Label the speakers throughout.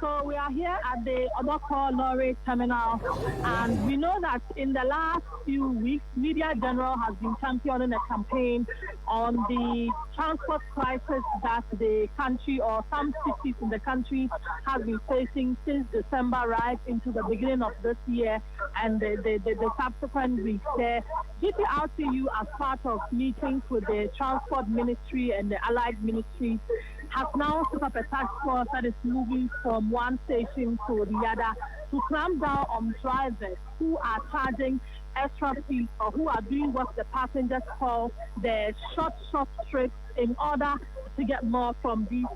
Speaker 1: So we are here at the Odorkor Lorry Terminal, and we know that in the last few weeks, Media General has been championing a campaign on the transport crisis that the country or some cities in the country have been facing since December right into the beginning of this year and the subsequent weeks. The GPRTU, as part of meetings with the Transport Ministry and the allied ministries, has now set up a task force that is moving from one station to the other to clamp down on drivers who are charging extra fees or who are doing what the passengers call the short trips in order to get more from these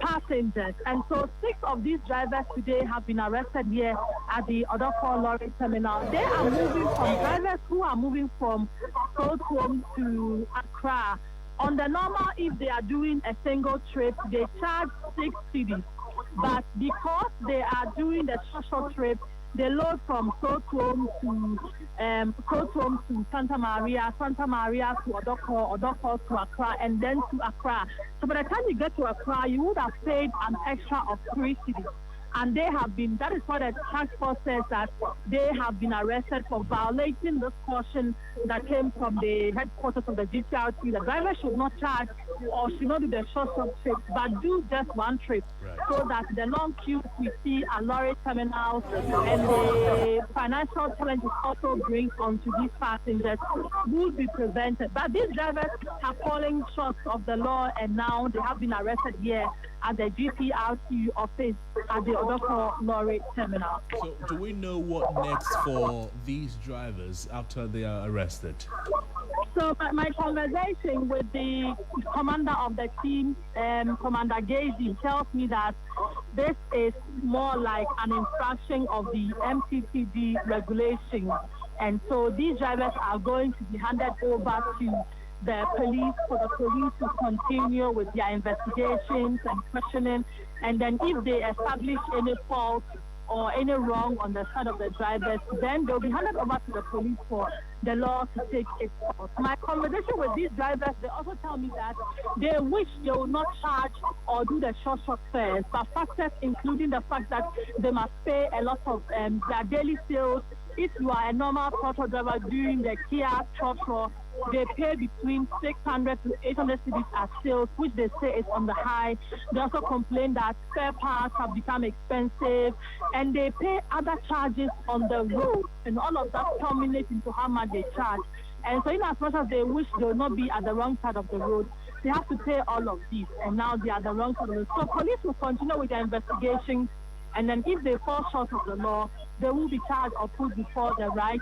Speaker 1: passengers. And so 6 of these drivers today have been arrested here at the Odorkor Lorry Terminal. They are moving from drivers who are moving from Southwom to Accra. On the normal, if they are doing a single trip, they charge 6 cedis. But because they are doing the short trip, they load from Southwom to Santa Maria to Odorkor, Odorkor to Accra, and then to Accra. So by the time you get to Accra, you would have paid an extra of 3 cedis. And they have been, that is what the task force says, that they have been arrested for violating this caution that came from the headquarters of the GTRT. The driver should not charge or should not do the short trip, but do just one trip, so that the long queues we see at lorry terminals and the financial challenges also bring onto these passengers will be prevented. But these drivers are falling short of the law, and now they have been arrested here at the GPRTU office at the Odorkor Lorry Terminal.
Speaker 2: So do we know what next for these drivers after they are arrested?
Speaker 1: So my conversation with the commander of the team, Commander Gazy, tells me that this is more like an infraction of the MTPD regulation. And so these drivers are going to be handed over to the police for the police to continue with their investigations and questioning. And then if they establish any fault or any wrong on the side of the drivers, then they'll be handed over to the police for the law to take its course. My conversation with these drivers, they also tell me that they wish they would not charge or do the short fares, but factors including the fact that they must pay a lot of their daily sales. If you are a normal trotro driver doing the Kia trotro, they pay between 600 to 800 cedis as sales, which they say is on the high. They also complain that spare parts have become expensive, and they pay other charges on the road, and all of that culminates into how much they charge. And so in as much as they wish they will not be at the wrong side of the road, they have to pay all of these, and now they are the wrong side of the road. So police will continue with their investigations, and then if they fall short of the law, they will be charged or put before the right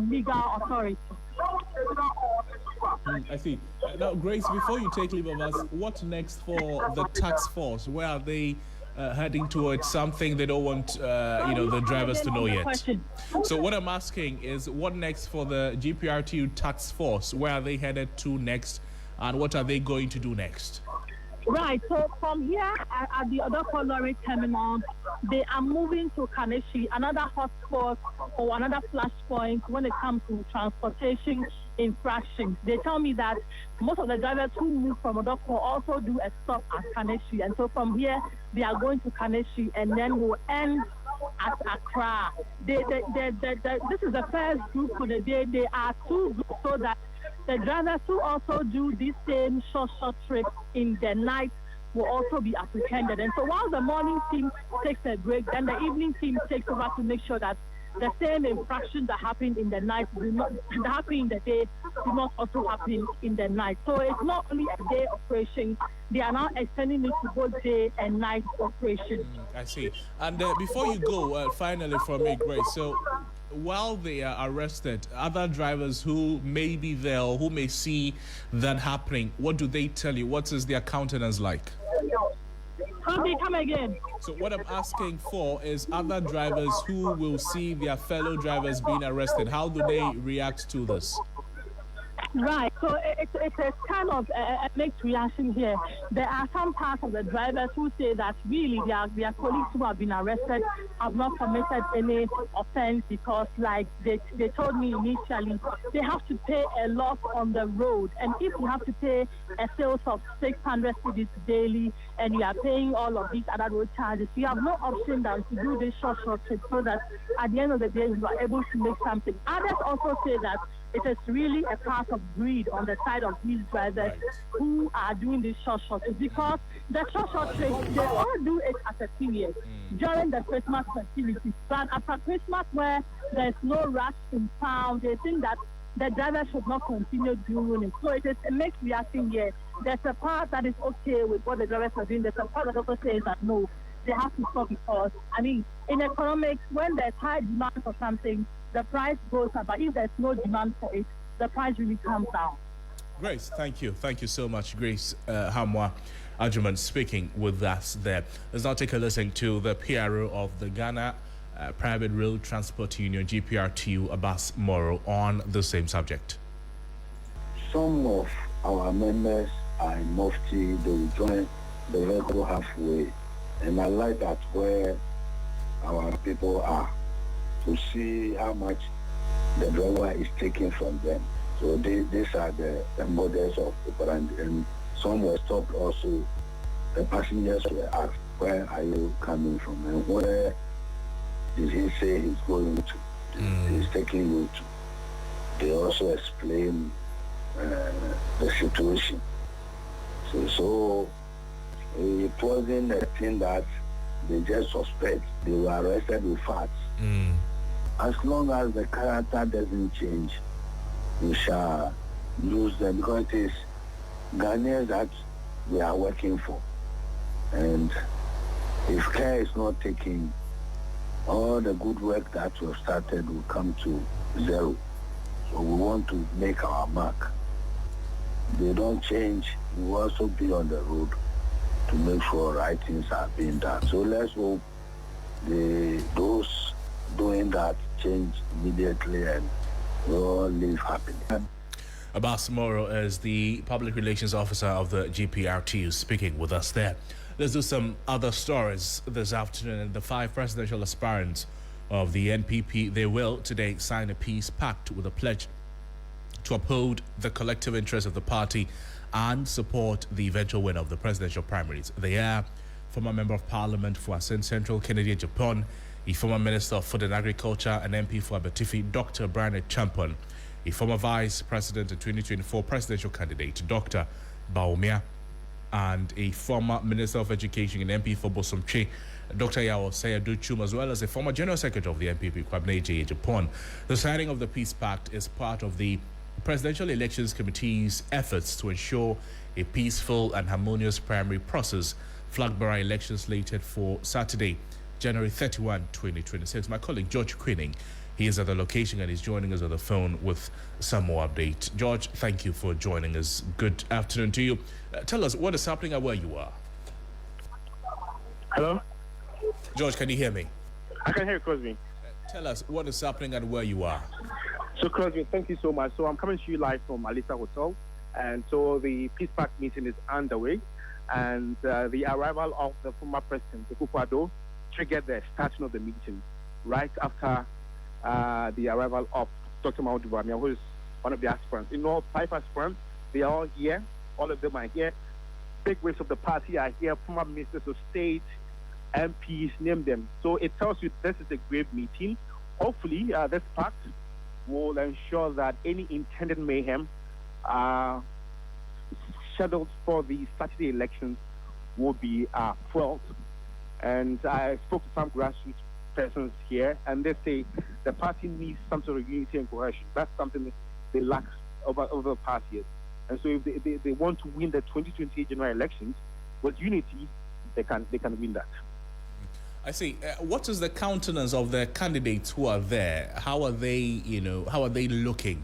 Speaker 1: legal authority.
Speaker 2: I see. Now, Grace, before you take leave of us, what next for the task force? Where are they heading towards? Something they don't want, the drivers to know yet. So what I'm asking is, what next for the GPRTU task force? Where are they headed to next, and what are they going to do next?
Speaker 1: Right, so from here at the Odorkor Lorry Terminal, they are moving to Kaneshi, another hotspot or another flashpoint when it comes to transportation infractions. They tell me that most of the drivers who move from Odorkor also do a stop at Kaneshi. And so from here, they are going to Kaneshi and then will end at Accra. This is the first group for the day. They are 2 groups so that the drivers who also do this same short trips in the night will also be apprehended. And so while the morning team takes a break, then the evening team takes over to make sure that the same infractions that happen in the night do not happen in the day, do not also happen in the night. So it's not only a day operation, they are now extending it to both day and night operation.
Speaker 2: I see. And before you go, finally from me, Grace, so while they are arrested, other drivers who may be there or who may see that happening, what do they tell you? What is their countenance like?
Speaker 1: Come again.
Speaker 2: So what I'm asking for is other drivers who will see their fellow drivers being arrested. How do they react to this?
Speaker 1: Right. So it's a kind of a mixed reaction here. There are some parts of the drivers who say that really their colleagues who have been arrested have not committed any offense because, like they told me initially, they have to pay a loss on the road. And if you have to pay a sales of 600 cedis daily and you are paying all of these other road charges, you have no option than to do this short trip so that at the end of the day you are able to make something. Others also say that it is really a part of greed on the side of these drivers who are doing these short trips because the short trips, they all do it at a period during the Christmas festivities. But after Christmas, where there's no rush in town, they think that the driver should not continue doing it. So it is a mixed reaction here. There's a part that is okay with what the drivers are doing. There's a part that also says that no, they have to stop because, I mean, in economics, when there's high demand for something, the price goes up, but if there's no demand for it, the price really comes down.
Speaker 2: Grace, thank you. Thank you so much, Grace Hamwa Ajuman speaking with us there. Let's now take a listen to the PRO of the Ghana Private Rail Transport Union, GPRTU, Abbas Moro, on the same subject.
Speaker 3: Some of our members are in Mufti, they will join the vehicle halfway, and I like that where our people are, to see how much the driver is taking from them. So these are the models of people, and some were stopped also. The passengers were asked, where are you coming from and where did he say he's going to? He's taking you to. They also explain the situation. So it wasn't a thing that they just suspect. They were arrested with facts. As long as the character doesn't change, we shall lose them because it is Ghanaians that we are working for. And if care is not taken, all the good work that we have started will come to zero. So we want to make our mark. They don't change, we will also be on the road to make sure right things are being done. So let's hope those doing that change immediately and we all live happily.
Speaker 2: Abbas Moro is the Public Relations Officer of the GPRTU speaking with us there. Let's do some other stories this afternoon. The 5 presidential aspirants of the NPP, they will today sign a peace pact with a pledge to uphold the collective interests of the party and support the eventual winner of the presidential primaries. They are former Member of Parliament for Asen Central, Kennedy Japan, a former Minister of Food and Agriculture and MP for Abetifi, Dr. Brian Champon, a former Vice President and 2024 presidential candidate, Dr. Baumia, and a former Minister of Education and MP for Bosomche, Dr. Yao Sayadu, as well as a former General Secretary of the NPP, Kwabene J. Japan. The signing of the Peace Pact is part of the Presidential Elections Committee's efforts to ensure a peaceful and harmonious primary process, flag bearer elections slated for Saturday, January 31, 2026. My colleague George Quinning, he is at the location and he's joining us on the phone with some more update. George, thank you for joining us. Good afternoon to you. Tell us what is happening and where you are.
Speaker 4: Hello?
Speaker 2: George, can you hear me?
Speaker 4: I can hear you, Crosby.
Speaker 2: Tell us what is happening and where you are.
Speaker 4: So, Crosby, thank you so much. So, I'm coming to you live from Alisa Hotel. And so, the Peace Pact meeting is underway. And the arrival of the former president, Akufo-Addo, triggered the starting of the meeting right after the arrival of Dr. Mahmoud Bamia, who is one of the aspirants. In all, 5 aspirants, they are all here. All of them are here. Big wigs of the party are here. Former ministers of state, MPs, name them. So it tells you this is a great meeting. Hopefully, this pact will ensure that any intended mayhem scheduled for the Saturday elections will be quelled. And I spoke to some grassroots persons here, and they say the party needs some sort of unity and cohesion. That's something they lack over the past years. And so if they want to win the 2028 general elections with unity, they can win that.
Speaker 2: I see. What is the countenance of the candidates who are there? How are they, how are they looking?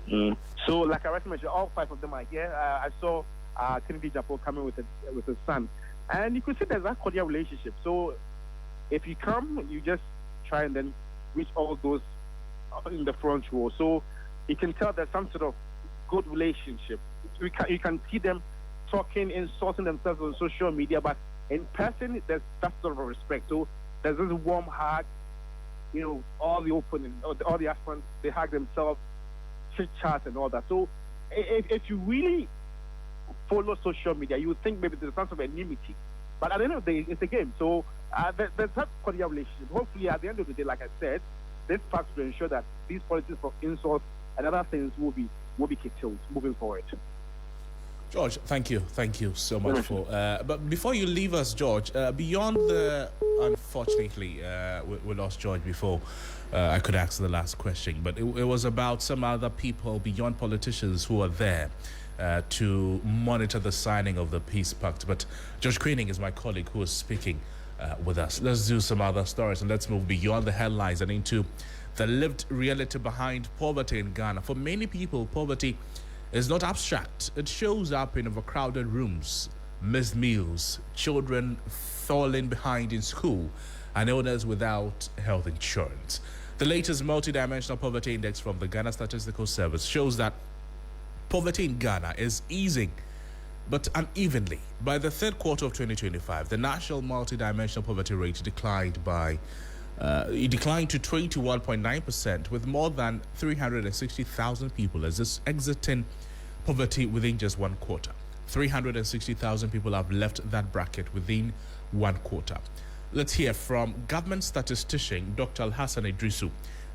Speaker 4: So, like I already mentioned, all 5 of them are here. I saw Kennedy Japo coming with his son. And you could see there's a cordial relationship. So, if you come, you just try and then reach all those in the front row. So, you can tell there's some sort of good relationship. You can see them talking, insulting themselves on social media, but in person, there's that sort of respect. So there's this warm hug. All the opponents, all the aspirants, they hug themselves, chit chat and all that. So if you really follow social media, you would think maybe there's some sort of enmity. But at the end of the day, it's a game. So there's that cordial relationship. Hopefully, at the end of the day, like I said, this pact will ensure that these policies of insults and other things will be curtailed moving forward.
Speaker 2: George, thank you so much for. But before you leave us, George, beyond the unfortunately we lost George before I could ask the last question, but it was about some other people beyond politicians who are there to monitor the signing of the peace pact. But George Queening is my colleague who is speaking with us. Let's do some other stories and let's move beyond the headlines and into the lived reality behind poverty in Ghana. For many people, poverty is not abstract. It shows up in overcrowded rooms, missed meals, children falling behind in school, and others without health insurance. The latest multidimensional poverty index from the Ghana Statistical Service shows that poverty in Ghana is easing, but unevenly. By the third quarter of 2025, the national multidimensional poverty rate declined to 21.9%, with more than 360,000 people exiting poverty within just 1 quarter. 360,000 people have left that bracket within 1 quarter. Let's hear from government statistician Dr. Hassan Idrisu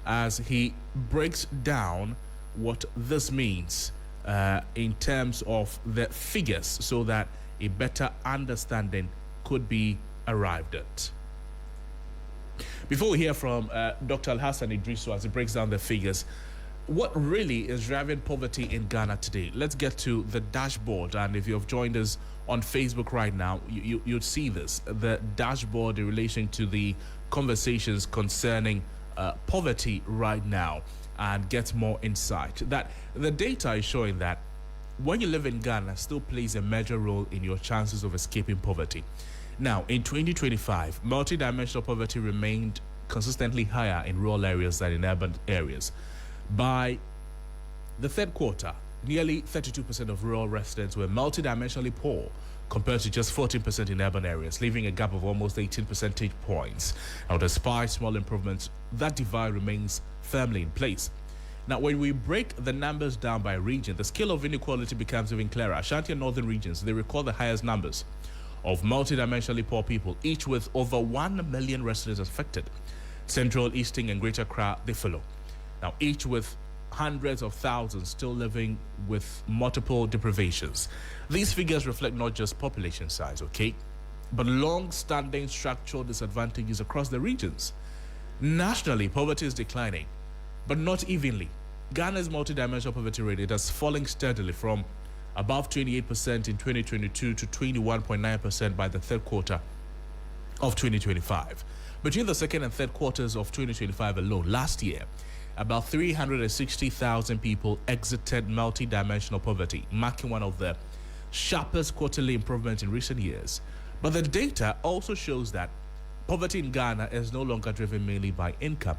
Speaker 2: as he breaks down what this means in terms of the figures so that a better understanding could be arrived at. Before we hear from Dr. Hassan Idrisu as he breaks down the figures, what really is driving poverty in Ghana today? Let's get to the dashboard. And if you've joined us on Facebook right now, you'd see this, the dashboard in relation to the conversations concerning poverty right now, and get more insight. That the data is showing that when you live in Ghana still plays a major role in your chances of escaping poverty. Now, in 2025, multidimensional poverty remained consistently higher in rural areas than in urban areas. By the third quarter, nearly 32% of rural residents were multidimensionally poor, compared to just 14% in urban areas, leaving a gap of almost 18 percentage points. Now, despite small improvements, that divide remains firmly in place. Now, when we break the numbers down by region, the scale of inequality becomes even clearer. Ashanti and northern regions, they record the highest numbers of multidimensionally poor people, each with over 1 million residents affected. Central, Eastern, and Greater Accra, they follow. Now, each with hundreds of thousands still living with multiple deprivations. These figures reflect not just population size, okay, but long-standing structural disadvantages across the regions. Nationally, poverty is declining, but not evenly. Ghana's multidimensional poverty rate is falling steadily from above 28% in 2022 to 21.9% by the third quarter of 2025. Between the second and third quarters of 2025 alone, last year, about 360,000 people exited multidimensional poverty, marking one of the sharpest quarterly improvements in recent years. But the data also shows that poverty in Ghana is no longer driven mainly by income.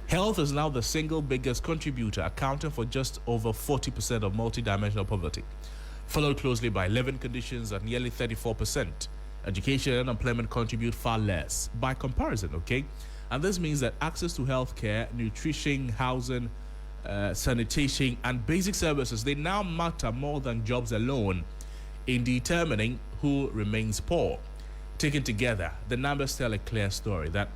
Speaker 2: Health is now the single biggest contributor, accounting for just over 40% of multidimensional poverty, followed closely by living conditions at nearly 34%. Education and employment contribute far less by comparison, okay? And this means that access to healthcare, nutrition, housing, sanitation, and basic services, they now matter more than jobs alone in determining who remains poor. Taken together, the numbers tell a clear story that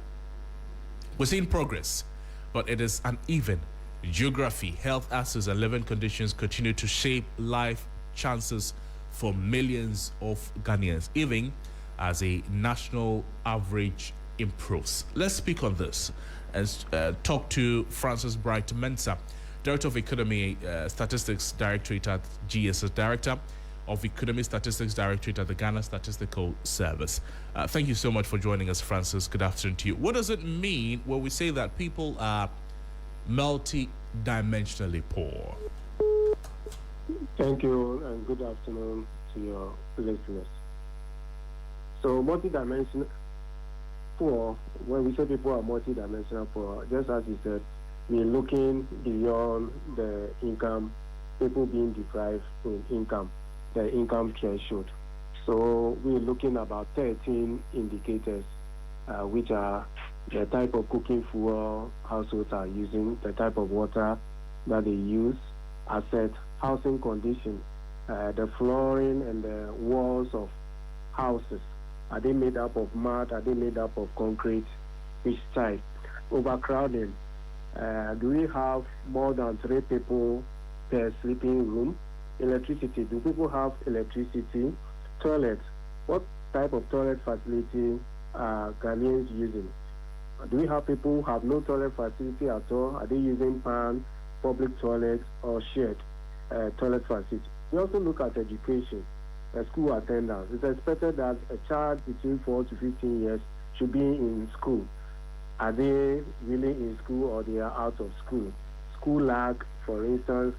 Speaker 2: we're seeing progress, but it is uneven. Geography, health access, and living conditions continue to shape life chances for millions of Ghanaians, even as a national average improves. Let's speak on this and talk to Francis Bright Mensah, Director of Economy Statistics Directorate at GSS, Director of Economy Statistics Directorate at the Ghana Statistical Service. Thank you so much for joining us, Francis. Good afternoon to you. What does it mean when we say that people are multi-dimensionally poor?
Speaker 5: Thank you, and good afternoon to your listeners. So, multi-dimensional poor, when we say people are multi-dimensional poor, just as you said, we're looking beyond the income, people being deprived in income, the income threshold. So we're looking about 13 indicators, which are the type of cooking fuel households are using, the type of water that they use, asset, housing condition, the flooring and the walls of houses. Are they made up of mud? Are they made up of concrete? Which type? Overcrowding. Do we have more than 3 people per sleeping room? Electricity. Do people have electricity? Toilets. What type of toilet facility are Ghanaians using? Do we have people who have no toilet facility at all? Are they using pan, public toilets, or shared toilet facility? We also look at education, school attendance. It's expected that a child between 4 to 15 years should be in school. Are they really in school or they are out of school? School lag, for instance,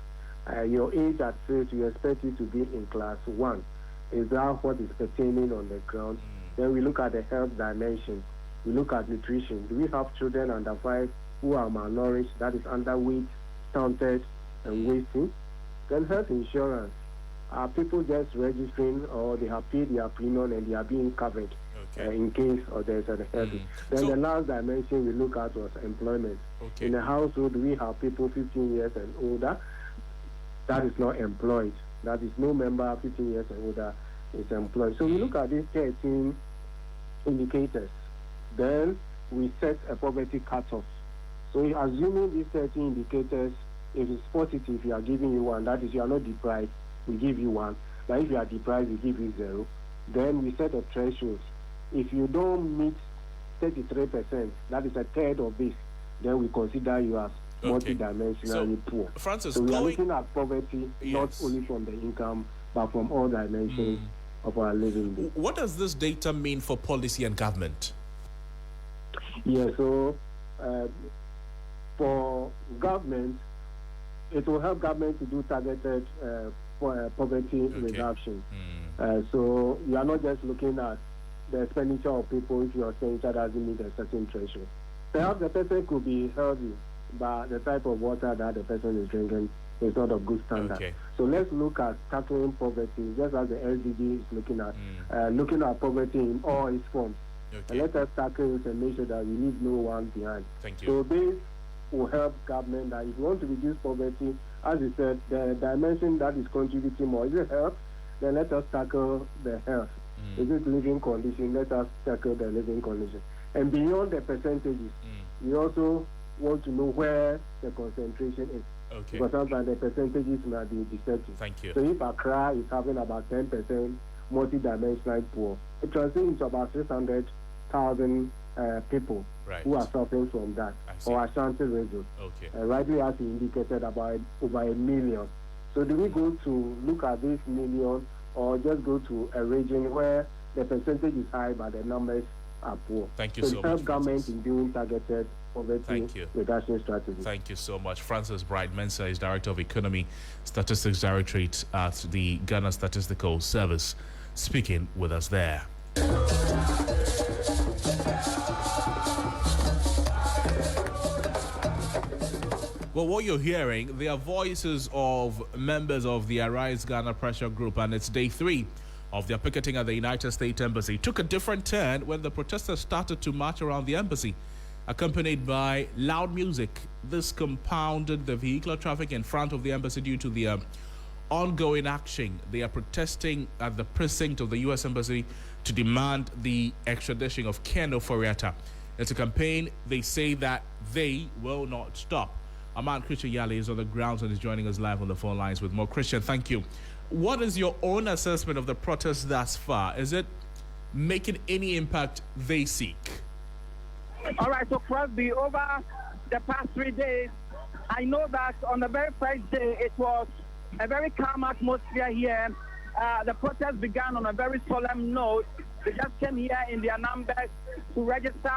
Speaker 5: your age at 6, you expect you to be in class 1. Is that what is pertaining on the ground? Then we look at the health dimension. We look at nutrition. Do we have children under 5 who are malnourished, that is underweight, stunted, and wasting? Then health insurance. Are people just registering or they have paid their premium and they are being covered in case or there's a health? Then so the last dimension we look at was employment. In a household, do we have people 15 years and older that is not employed? That is no member 15 years and older is employed. So we look at these 13 indicators. Then we set a poverty cutoff. So assuming these 13 indicators, if it's positive, we are giving you 1. That is, you are not deprived, we give you 1. But if you are deprived, we give you 0. Then we set a threshold. If you don't meet 33%, that is a third of this, then we consider you as multidimensionally poor.
Speaker 2: Francis,
Speaker 5: so we are looking at poverty not only from the income, but from all dimensions of our living.
Speaker 2: What does this data mean for policy and government?
Speaker 5: Yeah, so for government, it will help government to do targeted poverty reduction. So you are not just looking at the expenditure of people if your expenditure doesn't meet a certain threshold. Perhaps the person could be healthy, but the type of water that the person is drinking is not of good standard. So let's look at tackling poverty, just as the SDG is looking at poverty in all its forms. And let us tackle it and make sure that we leave no one behind.
Speaker 2: Thank you.
Speaker 5: So this will help government that if you want to reduce poverty, as you said, the dimension that is contributing more, is it health? Then let us tackle the health. Is it living condition? Let us tackle the living condition. And beyond the percentages, we also want to know where the concentration is. Because sometimes the percentages might be deceptive.
Speaker 2: Thank you.
Speaker 5: So if Accra is having about 10% multi-dimensional poor, it translates into about 600,000 people who are suffering from that, or Ashanti region. Rightly as he indicated, about over 1 million. So do we go to look at this million or just go to a region where the percentage is high but the numbers are poor?
Speaker 2: Thank you so much,
Speaker 5: help government in doing targeted poverty reduction strategy.
Speaker 2: Thank you so much. Francis Bright-Mensah is Director of Economy Statistics Directorate at the Ghana Statistical Service, speaking with us there. Well, what you're hearing, they are voices of members of the Arise Ghana Pressure Group, and it's day 3 of their picketing at the United States Embassy. It took a different turn when the protesters started to march around the embassy, accompanied by loud music. This compounded the vehicular traffic in front of the embassy due to the ongoing action. They are protesting at the precinct of the U.S. Embassy to demand the extradition of Ken Ofori-Atta. It's a campaign they say that they will not stop. Our man Christian Yali is on the ground and is joining us live on the phone lines with more. Christian, thank you. What is your own assessment of the protest thus far? Is it making any impact they seek?
Speaker 6: All right, so Crosby, over the past 3 days, I know that on the very first day, it was a very calm atmosphere here. The protest began on a very solemn note. They just came here in their numbers to register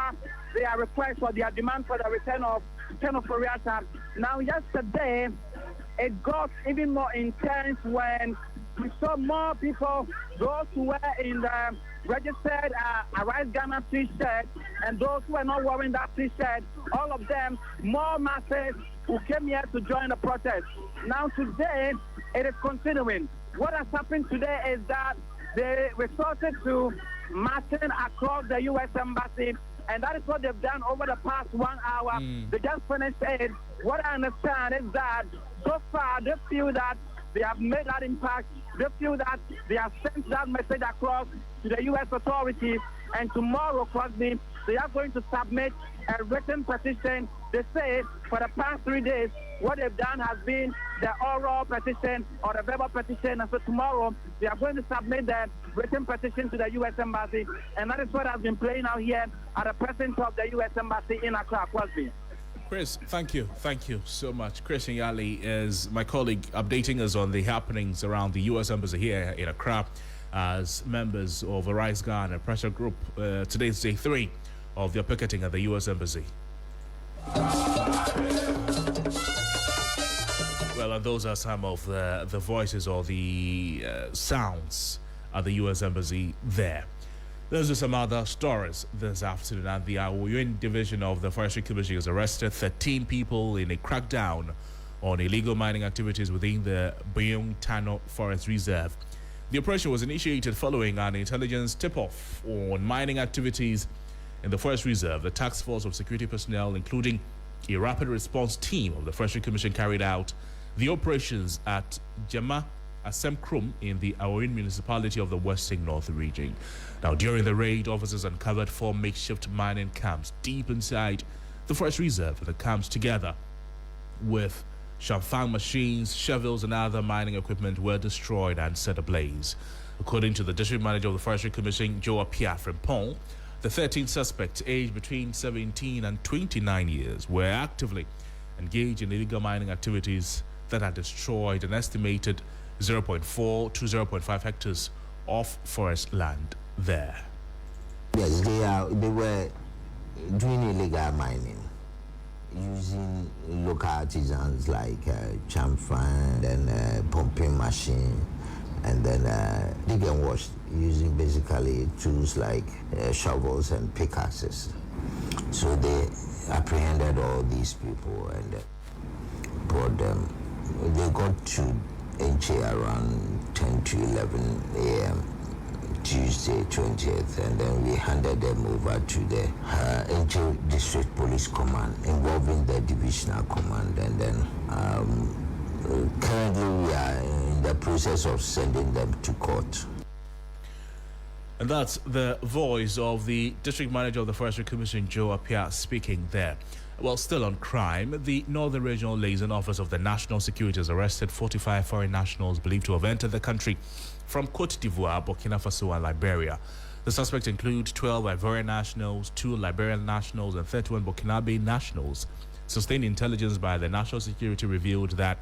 Speaker 6: their request for their demand for the return of Ken Ofori-Atta. Now, yesterday, it got even more intense when we saw more people, those who were in the registered Arise Ghana T-shirt and those who were not wearing that T-shirt, all of them, more masses who came here to join the protest. Now today, it is continuing. What has happened today is that they resorted to marching across the U.S. Embassy, and that is what they've done over the past 1 hour. They just finished it. What I understand is that so far they feel that they have made that impact. They feel that they have sent that message across to the U.S. authorities, and tomorrow, Crosby, they are going to submit a written petition. They say for the past 3 days, what they've done has been the oral petition or the verbal petition, and so tomorrow they are going to submit the written petition to the U.S. Embassy, and that is what has been playing out here at the presence of the U.S. Embassy in Accra, Crosby.
Speaker 2: Chris, thank you so much. Chris Nyali is my colleague updating us on the happenings around the U.S. Embassy here in Accra as members of Arise Ghana pressure group. Today's day 3 of their picketing at the U.S. Embassy. Well, and those are some of the voices or the sounds at the U.S. Embassy there. Those are some other stories this afternoon. And the Awoyun division of the Forestry Commission has arrested 13 people in a crackdown on illegal mining activities within the Byung Tano Forest Reserve. The operation was initiated following an intelligence tip-off on mining activities in the Forest Reserve. The task force of security personnel, including a rapid response team of the Forestry Commission, carried out the operations at Jama Asemkrum in the Awoyun municipality of the Western North region. Now, during the raid, officers uncovered 4 makeshift mining camps deep inside the Forest Reserve. The camps, together with Shamfang machines, shovels, and other mining equipment, were destroyed and set ablaze. According to the district manager of the Forestry Commission, Joe Apia Frimpong, the 13 suspects, aged between 17 and 29 years, were actively engaged in illegal mining activities that had destroyed an estimated 0.4 to 0.5 hectares of forest land there.
Speaker 7: Yes, they were doing illegal mining using local artisans like chamfan and pumping machine, and then dig and wash using basically tools like shovels and pickaxes. So they apprehended all these people and brought them. They got to NJ around 10 to 11 a.m. Tuesday 20th, and then we handed them over to the NJ District Police Command, involving the Divisional Command, and then currently we are in the process of sending them to court.
Speaker 2: And that's the voice of the district manager of the Forestry Commission, Joe Apia, speaking there. Well, still on crime, the Northern Regional Liaison Office of the National Security has arrested 45 foreign nationals believed to have entered the country from Cote d'Ivoire, Burkina Faso, and Liberia. The suspects include 12 Ivorian nationals, 2 Liberian nationals, and 31 Burkinabe nationals. Sustained intelligence by the National Security revealed that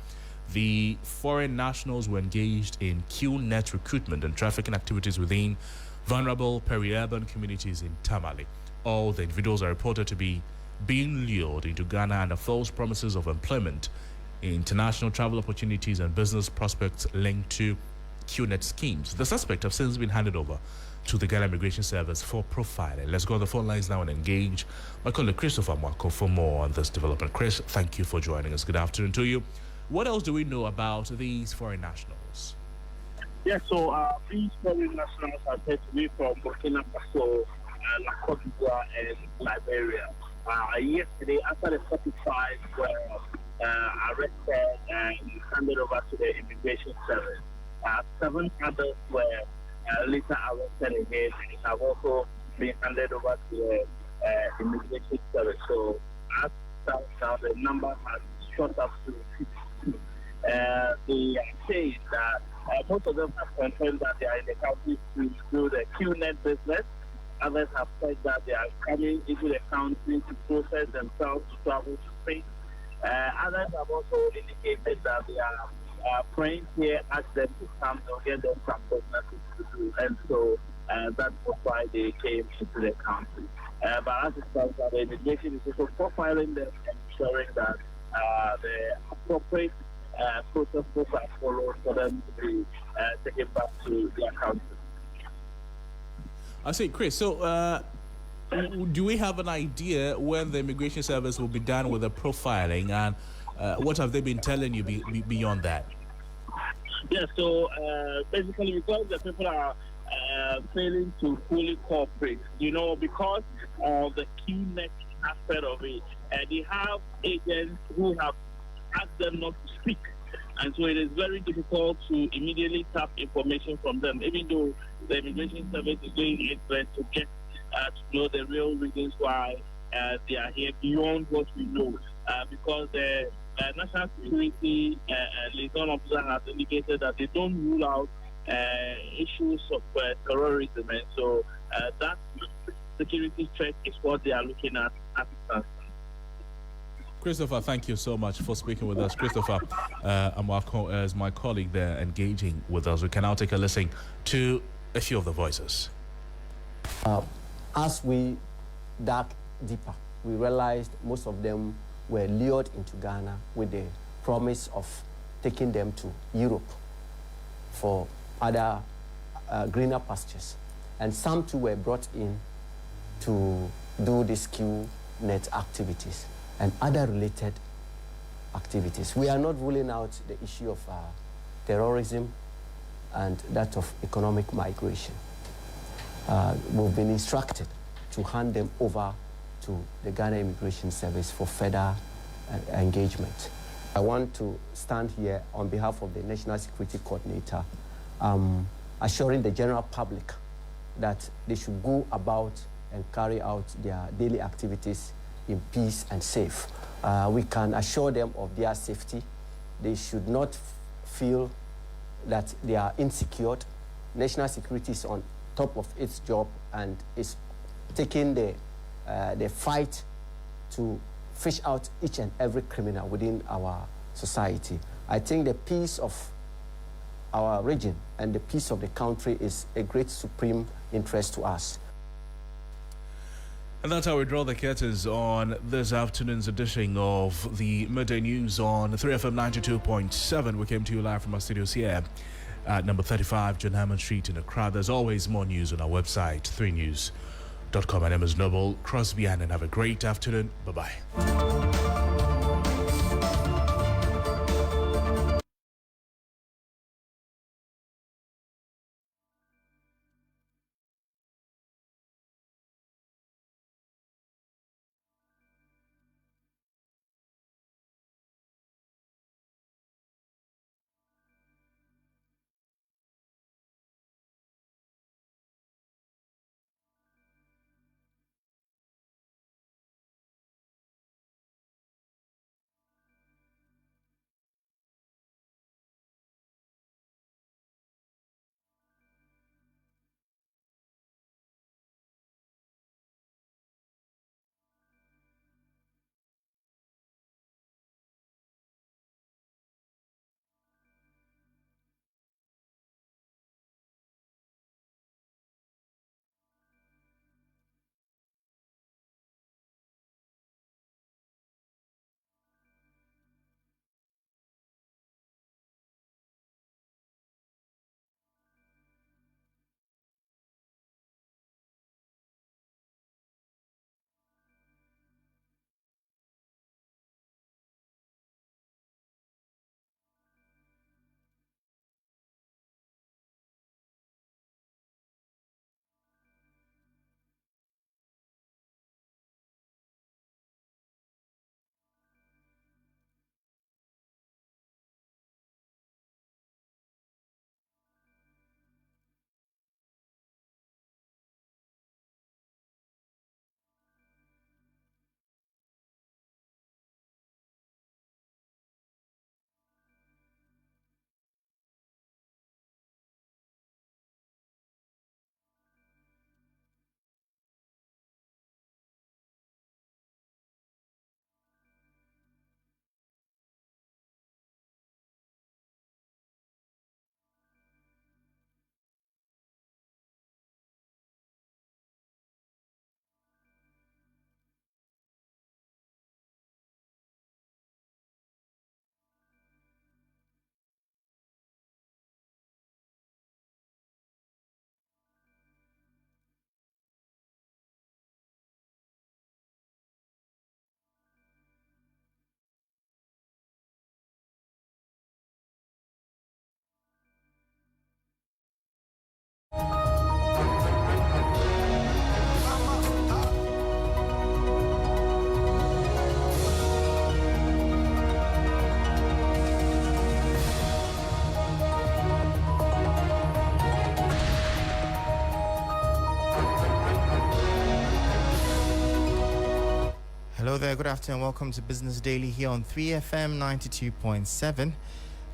Speaker 2: the foreign nationals were engaged in Q-net recruitment and trafficking activities within vulnerable peri-urban communities in Tamale. All the individuals are reported to be being lured into Ghana under false promises of employment, international travel opportunities, and business prospects linked to Q-net schemes. The suspect have since been handed over to the Ghana Immigration Service for profiling. Let's go on the phone lines now and engage my colleague Christopher Mwako for more on this development. Chris, thank you for joining us. Good afternoon to you. What else do we know about these foreign nationals?
Speaker 8: Yes, so these foreign nationals are said to be from Burkina Faso, Cote d'Ivoire, and Liberia. Yesterday, after the 45 were arrested and handed over to the Immigration Service, 7 others were later arrested again and have also been handed over to the Immigration Service. So, as now, the number has shot up to 50. They are saying that most of them have confirmed that they are in the country to do the Q-net business. Others have said that they are coming into the country to process themselves to travel to Spain. Others have also indicated that they are friends here ask them to come to get them some businesses to do. And so that was why they came into the country. But as it stands, the immigration is also profiling them and ensuring that the appropriate processes are followed for them to be taken back to their country.
Speaker 2: I see, Chris. So, do we have an idea when the immigration service will be done with the profiling, and what have they been telling you beyond that?
Speaker 8: Yeah, so basically, because the people are failing to fully cooperate, because of the QNet aspect of it, they have agents who have asked them not to speak. And so it is very difficult to immediately tap information from them, even though the immigration service is doing its best to get to know the real reasons why they are here beyond what we know. Because the National Security Liaison Officer has indicated that they don't rule out issues of terrorism. And so that security threat is what they are looking at it.
Speaker 2: Christopher, thank you so much for speaking with us. Christopher Amarco is my colleague there engaging with us. We can now take a listen to a few of the voices.
Speaker 9: As we dug deeper, we realized most of them were lured into Ghana with the promise of taking them to Europe for other greener pastures. And some too were brought in to do these QNet activities and other related activities. We are not ruling out the issue of terrorism and that of economic migration. We've been instructed to hand them over to the Ghana Immigration Service for further engagement. I want to stand here on behalf of the National Security Coordinator, assuring the general public that they should go about and carry out their daily activities in peace and safe. We can assure them of their safety. They should not feel that they are insecure. National security is on top of its job and is taking the fight to fish out each and every criminal within our society. I think the peace of our region and the peace of the country is a great supreme interest to us.
Speaker 2: And that's how we draw the curtains on this afternoon's edition of the Midday News on 3FM 92.7. We came to you live from our studios here at number 35 John Hammond Street in Accra. There's always more news on our website, 3news.com. My name is Noble Crosby, and have a great afternoon. Bye-bye.
Speaker 10: Hello there, good afternoon. Welcome to Business Daily here on 3FM 92.7.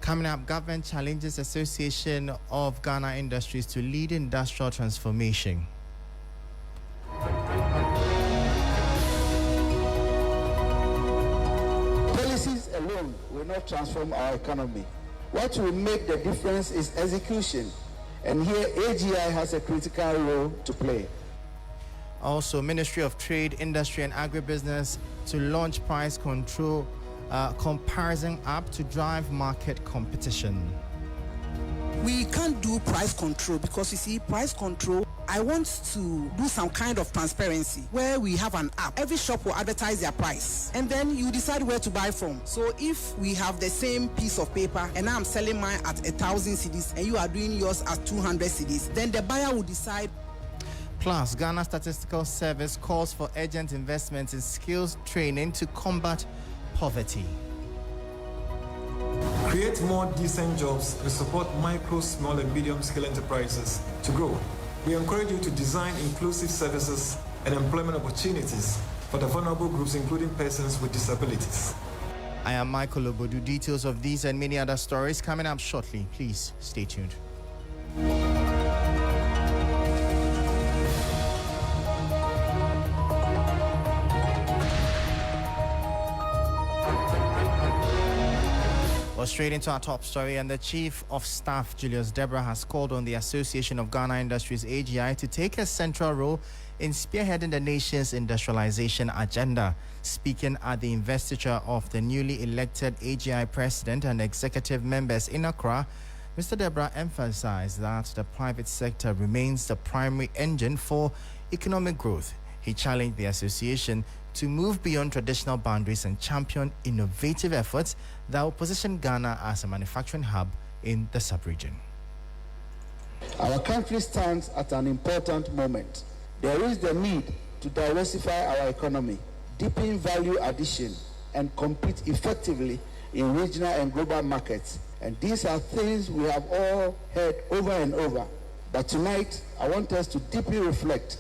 Speaker 10: Coming up, government challenges Association of Ghana Industries to lead industrial transformation.
Speaker 11: Policies alone will not transform our economy. What will make the difference is execution. And here AGI has a critical role to play.
Speaker 10: Also, Ministry of Trade, Industry and Agribusiness to launch price control comparison app to drive market competition.
Speaker 12: We can't do price control because you see, price control, I want to do some kind of transparency where we have an app. Every shop will advertise their price and then you decide where to buy from. So if we have the same piece of paper and I'm selling mine at 1,000 cedis and you are doing yours at 200 cedis, then the buyer will decide.
Speaker 10: Plus, Ghana Statistical Service calls for urgent investments in skills training to combat poverty.
Speaker 13: Create more decent jobs and support micro, small and medium-scale enterprises to grow. We encourage you to design inclusive services and employment opportunities for the vulnerable groups, including persons with disabilities.
Speaker 10: I am Michael Obodu. Details of these and many other stories coming up shortly. Please stay tuned. Straight into our top story, and the Chief of Staff, Julius Deborah, has called on the Association of Ghana Industries, AGI, to take a central role in spearheading the nation's industrialization agenda. Speaking at the investiture of the newly elected AGI president and executive members in Accra, Mr. Deborah emphasized that the private sector remains the primary engine for economic growth. He challenged the association to move beyond traditional boundaries and champion innovative efforts that will position Ghana as a manufacturing hub in the sub-region.
Speaker 11: Our country stands at an important moment. There is the need to diversify our economy, deepen value addition, and compete effectively in regional and global markets. And these are things we have all heard over and over. But tonight, I want us to deeply reflect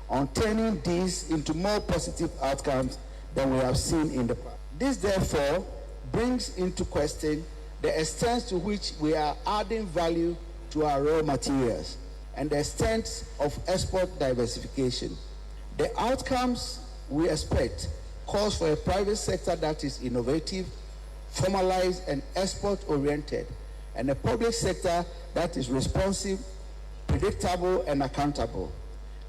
Speaker 11: on turning these into more positive outcomes than we have seen in the past. This, therefore, brings into question the extent to which we are adding value to our raw materials and the extent of export diversification. The outcomes we expect calls for a private sector that is innovative, formalized and export-oriented, and a public sector that is responsive, predictable and accountable.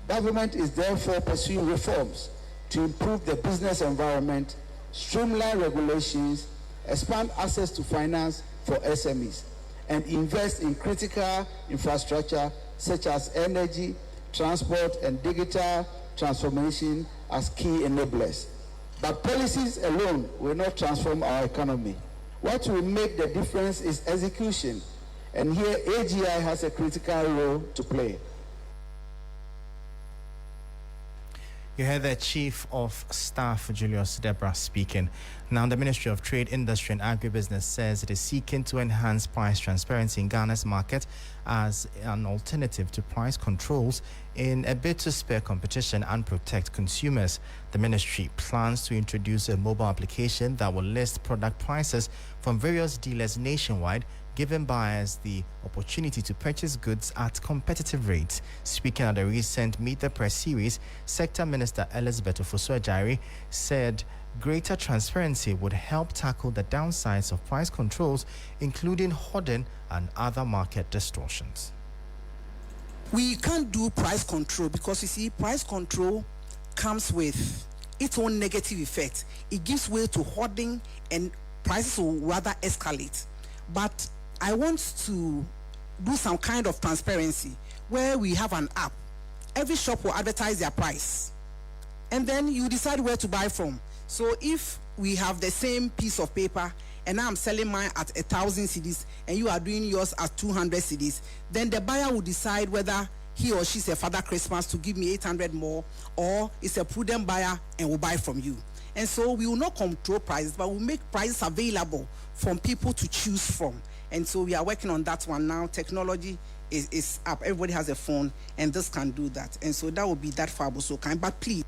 Speaker 11: Government is therefore pursuing reforms to improve the business environment, streamline regulations, expand access to finance for SMEs, and invest in critical infrastructure such as energy, transport, and digital transformation as key enablers. But policies alone will not transform our economy. What will make the difference is execution, and here AGI has a critical role to play.
Speaker 10: You heard the Chief of Staff, Julius Deborah, speaking. Now, the Ministry of Trade, Industry and Agribusiness says it is seeking to enhance price transparency in Ghana's market as an alternative to price controls in a bid to spur competition and protect consumers. The ministry plans to introduce a mobile application that will list product prices from various dealers nationwide, giving buyers the opportunity to purchase goods at competitive rates. Speaking at the recent Meet the Press series, Sector Minister Elizabeth Ofosu-Adjare said greater transparency would help tackle the downsides of price controls, including hoarding and other market distortions.
Speaker 12: We can't do price control because you see, price control comes with its own negative effect. It gives way to hoarding and prices will rather escalate. But I want to do some kind of transparency where we have an app. Every shop will advertise their price and then you decide where to buy from. So if we have the same piece of paper and I'm selling mine at 1,000 cedis and you are doing yours at 200 cedis, then the buyer will decide whether he or she is a Father Christmas to give me 800 more, or is a prudent buyer and will buy from you. And so we will not control prices, but we'll make prices available for people to choose from. And so we are working on that one now. Technology is up. Everybody has a phone, and this can do that. And so that will be that far, so kind. But please.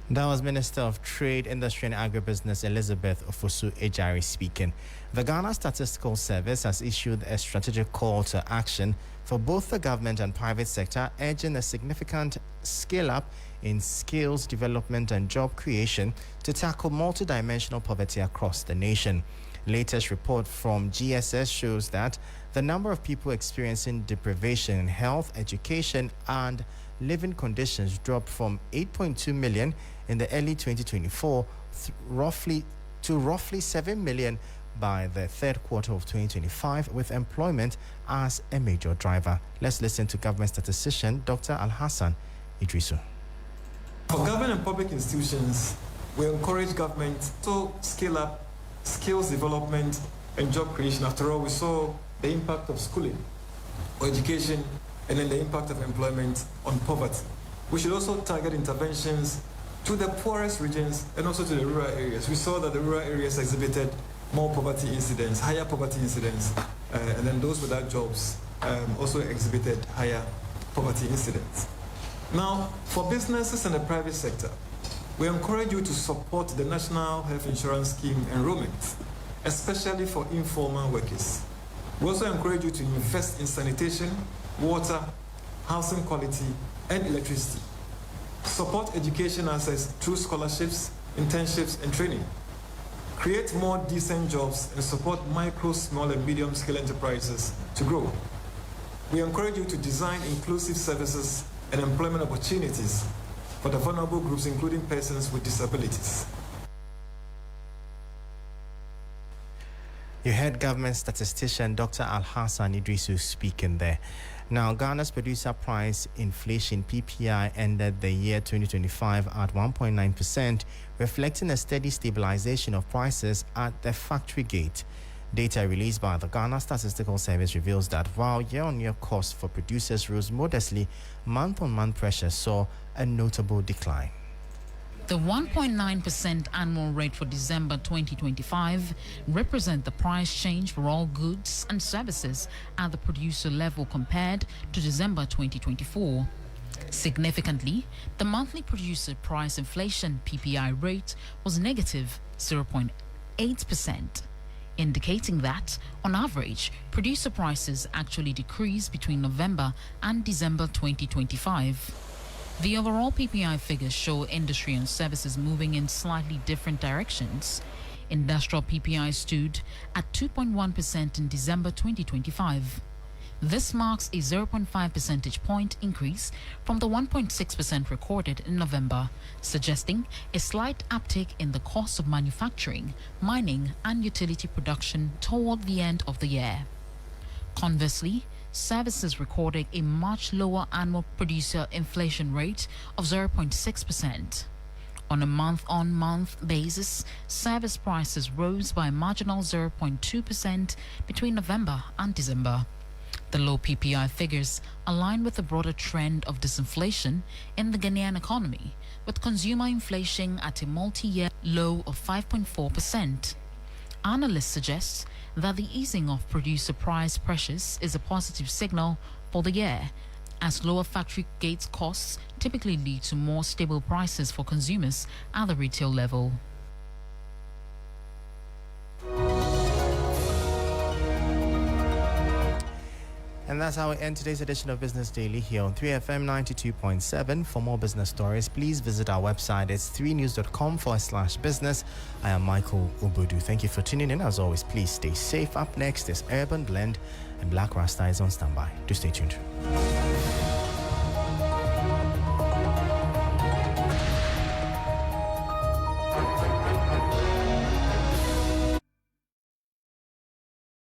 Speaker 10: That was Minister of Trade, Industry and Agribusiness Elizabeth Ofosu-Ejari speaking. The Ghana Statistical Service has issued a strategic call to action for both the government and private sector, urging a significant scale-up in skills development and job creation to tackle multidimensional poverty across the nation. Latest report from GSS shows that the number of people experiencing deprivation in health, education, and living conditions dropped from 8.2 million in the early 2024 to roughly 7 million by the third quarter of 2025, with employment as a major driver. Let's listen to government statistician Dr. Al-Hassan Idrisu.
Speaker 13: For government and public institutions, we encourage government to scale up skills development and job creation. After all, we saw the impact of schooling or education and then the impact of employment on poverty. We should also target interventions to the poorest regions and also to the rural areas. We saw that the rural areas exhibited more poverty incidents, higher poverty incidents, and then those without jobs also exhibited higher poverty incidents. Now, for businesses and the private sector, we encourage you to support the National Health Insurance Scheme enrollment, especially for informal workers. We also encourage you to invest in sanitation, water, housing quality, and electricity. Support education access through scholarships, internships, and training. Create more decent jobs and support micro, small, and medium-scale enterprises to grow. We encourage you to design inclusive services and employment opportunities for the vulnerable groups, including persons with disabilities.
Speaker 10: You heard government statistician Dr. Al-Hassan Idrisu speaking there. Now, Ghana's producer price inflation PPI ended the year 2025 at 1.9%, reflecting a steady stabilization of prices at the factory gate. Data released by the Ghana Statistical Service reveals that while year-on-year costs for producers rose modestly, month-on-month pressure saw a notable decline.
Speaker 14: The 1.9% annual rate for December 2025 represents the price change for all goods and services at the producer level compared to December 2024. Significantly, the monthly producer price inflation PPI rate was negative 0.8%, indicating that, on average, producer prices actually decreased between November and December 2025. The overall PPI figures show industry and services moving in slightly different directions. Industrial PPI stood at 2.1% in December 2025. This marks a 0.5 percentage point increase from the 1.6% recorded in November, suggesting a slight uptick in the cost of manufacturing, mining, and utility production toward the end of the year. Conversely, services recorded a much lower annual producer inflation rate of 0.6%. On a month-on-month basis, service prices rose by a marginal 0.2% between November and December. The low PPI figures align with the broader trend of disinflation in the Ghanaian economy, with consumer inflation at a multi-year low of 5.4%. Analysts suggest that the easing of producer price pressures is a positive signal for the year, as lower factory gate costs typically lead to more stable prices for consumers at the retail level.
Speaker 10: And that's how we end today's edition of Business Daily here on 3FM 92.7. For more business stories, please visit our website. It's 3news.com/business. I am Michael Ubudu. Thank you for tuning in. As always, please stay safe. Up next is Urban Blend, and Black Rasta is on standby. Do stay tuned.